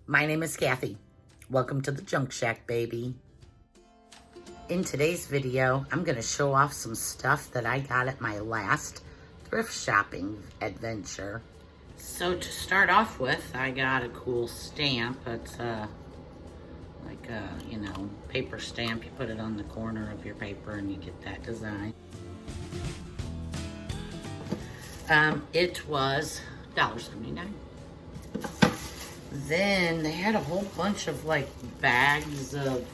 My name is Kathy. Welcome to the Junk Shack, baby. In today's video, I'm going to show off some stuff that I got at my last thrift shopping adventure. So to start off with, I got a cool stamp. It's like a, paper stamp. You put it on the corner of your paper and you get that design. It was $1.79. Then they had a whole bunch of like bags of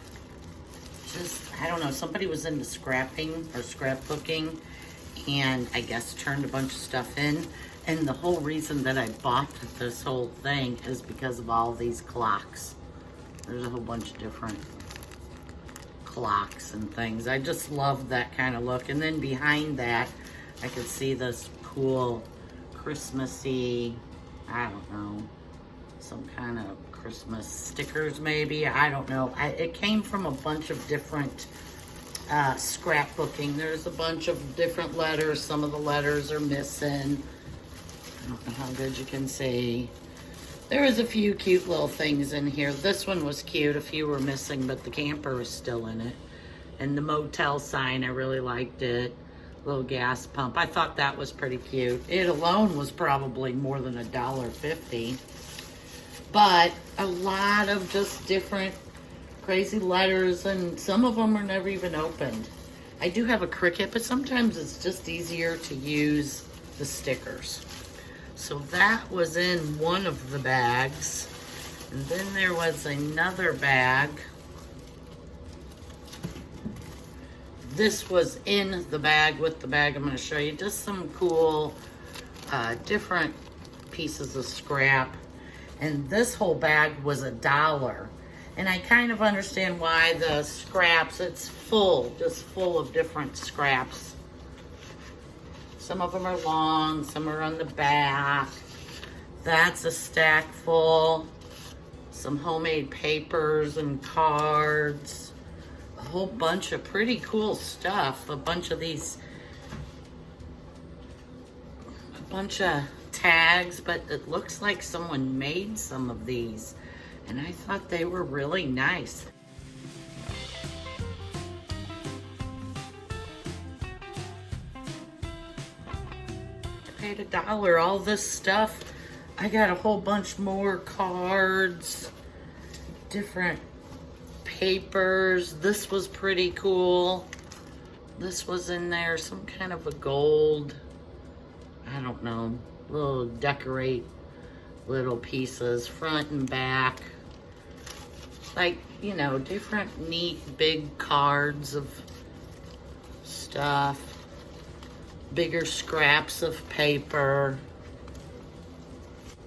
I don't know, somebody was into scrapping or scrapbooking and I guess turned a bunch of stuff in. And the whole reason that I bought this whole thing is because of all these clocks. There's a whole bunch of different clocks and things. I just love that kind of look. And then behind that, I could see this cool Christmassy, I don't know, some kind of Christmas stickers maybe, I don't know. It came from a bunch of different scrapbooking. There's a bunch of different letters. Some of the letters are missing. I don't know how good you can see. There was a few cute little things in here. This one was cute. A few were missing, but the camper is still in it. And the motel sign, I really liked it. Little gas pump. I thought that was pretty cute. It alone was probably more than $1.50. But a lot of just different crazy letters, and some of them are never even opened. I do have a Cricut, but sometimes it's just easier to use the stickers. So that was in one of the bags. And then there was another bag. This was in the bag with the bag I'm going to show you. Just some cool, different pieces of scrap. And this whole bag was $1. And I kind of understand why the scraps, it's full, just full of different scraps. Some of them are long, some are on the back. That's a stack full. Some homemade papers and cards. A whole bunch of pretty cool stuff. A bunch of tags, but it looks like someone made some of these. And I thought they were really nice. I paid $1. All this stuff, I got a whole bunch more cards, different papers. This was pretty cool. This was in there, some kind of a gold, I don't know, little decorate little pieces, front and back. Like, different neat big cards of stuff. Bigger scraps of paper.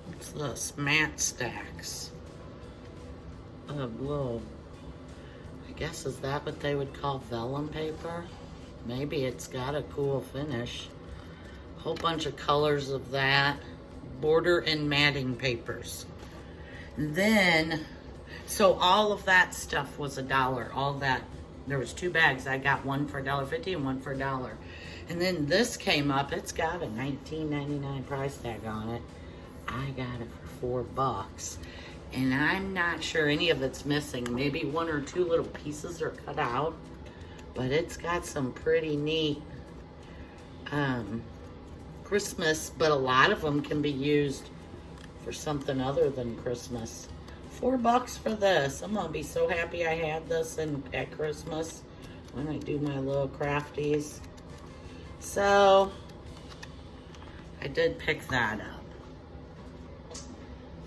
What's this? Mat stacks. Of little, I guess, is that what they would call vellum paper? Maybe it's got a cool finish. Whole bunch of colors of that. Border and matting papers. Then, so all of that stuff was $1. All that, there was 2 bags. I got one for $1.50 and one for $1. And then this came up. It's got a $19.99 price tag on it. I got it for $4. And I'm not sure any of it's missing. Maybe 1 or 2 little pieces are cut out. But it's got some pretty neat Christmas, but a lot of them can be used for something other than Christmas. $4 for this. I'm gonna be so happy I had this at Christmas when I do my little crafties. So I did pick that up.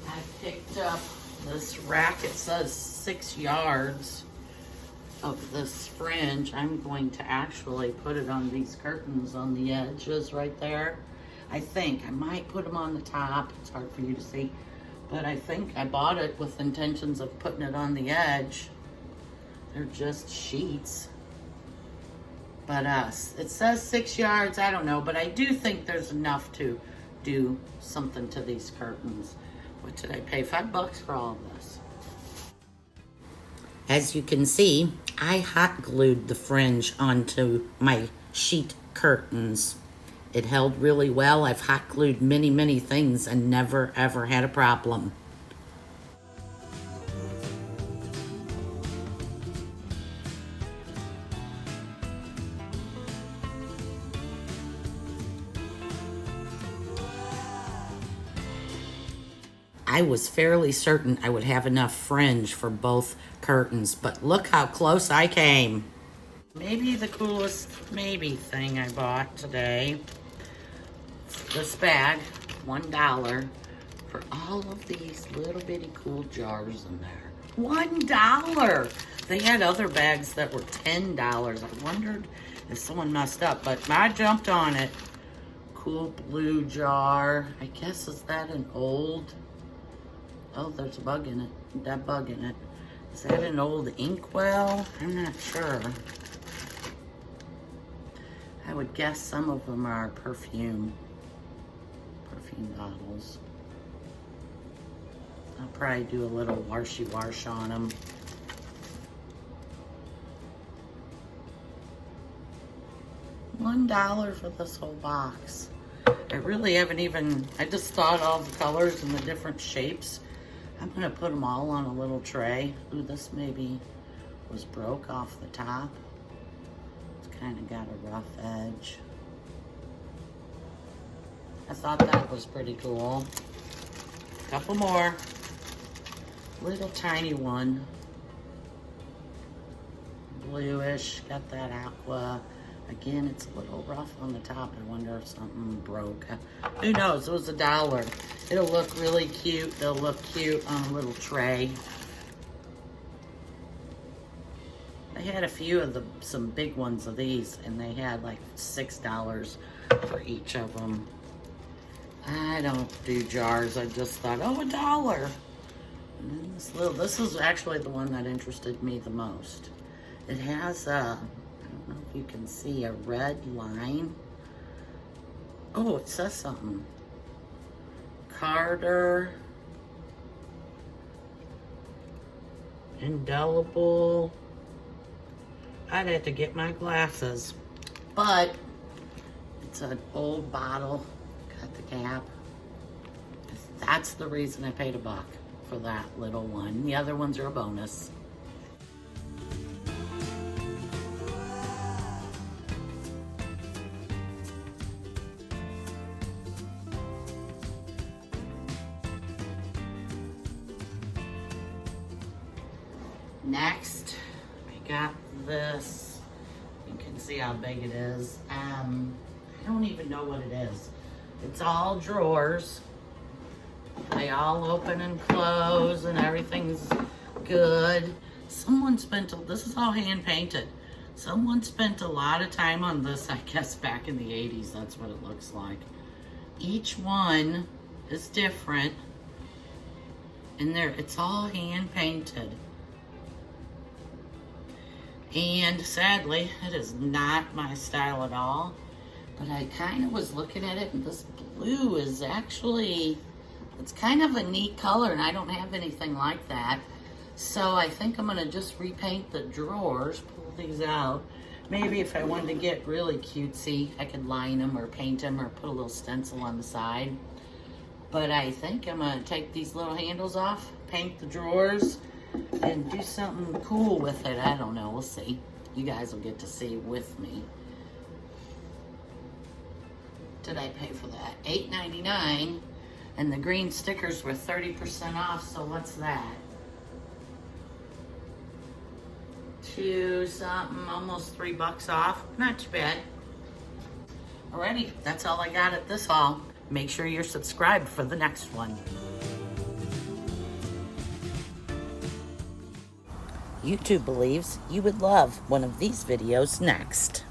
I picked up this rack. It says 6 yards of this fringe. I'm going to actually put it on these curtains on the edges right there. I think I might put them on the top. It's hard for you to see, but I think I bought it with intentions of putting it on the edge. They're just sheets. But it says 6 yards. I don't know, but I do think there's enough to do something to these curtains. What did I pay? $5 for all of this. As you can see, I hot glued the fringe onto my sheet curtains. It held really well. I've hot glued many, many things and never ever had a problem. I was fairly certain I would have enough fringe for both curtains, but look how close I came. Maybe the coolest maybe thing I bought today, this bag, $1 for all of these little bitty cool jars in there. $1. They had other bags that were $10. I wondered if someone messed up, but I jumped on it. Cool blue jar. I guess, is that an old... Oh, there's a bug in it. That bug in it. Is that an old inkwell? I'm not sure. I would guess some of them are perfume bottles. I'll probably do a little washy wash on them. $1 for this whole box. I really haven't even, I just thought all the colors and the different shapes. I'm gonna put them all on a little tray. Ooh, this maybe was broke off the top. It's kind of got a rough edge. I thought that was pretty cool. Couple more. Little tiny one. Bluish, got that aqua. Again, it's a little rough on the top. I wonder if something broke. Who knows? It was $1. It'll look really cute. They'll look cute on a little tray. I had a few of some big ones of these, and they had like $6 for each of them. I don't do jars. I just thought, oh, $1. And then this is actually the one that interested me the most. It has I don't know if you can see a red line. Oh, it says something. Carter. Indelible. I'd have to get my glasses. But it's an old bottle. Got the cap. That's the reason I paid $1 for that little one. The other ones are a bonus. Next, I got this. You can see how big it is. I don't even know what it is. It's all drawers. They all open and close and everything's good. This is all hand painted. Someone spent a lot of time on this, I guess back in the 80s, that's what it looks like. Each one is different. And it's all hand painted. And sadly, it is not my style at all. But I kind of was looking at it, and this blue is actually, it's kind of a neat color, and I don't have anything like that. So I think I'm gonna just repaint the drawers, pull these out. Maybe if I wanted to get really cutesy, I could line them or paint them or put a little stencil on the side. But I think I'm gonna take these little handles off, paint the drawers, and do something cool with it. I don't know, we'll see. You guys will get to see with me. Did I pay for that? $8.99, and the green stickers were 30% off, so what's that? Almost $3 off. Not too bad. Alrighty, that's all I got at this haul. Make sure you're subscribed for the next one. YouTube believes you would love one of these videos next.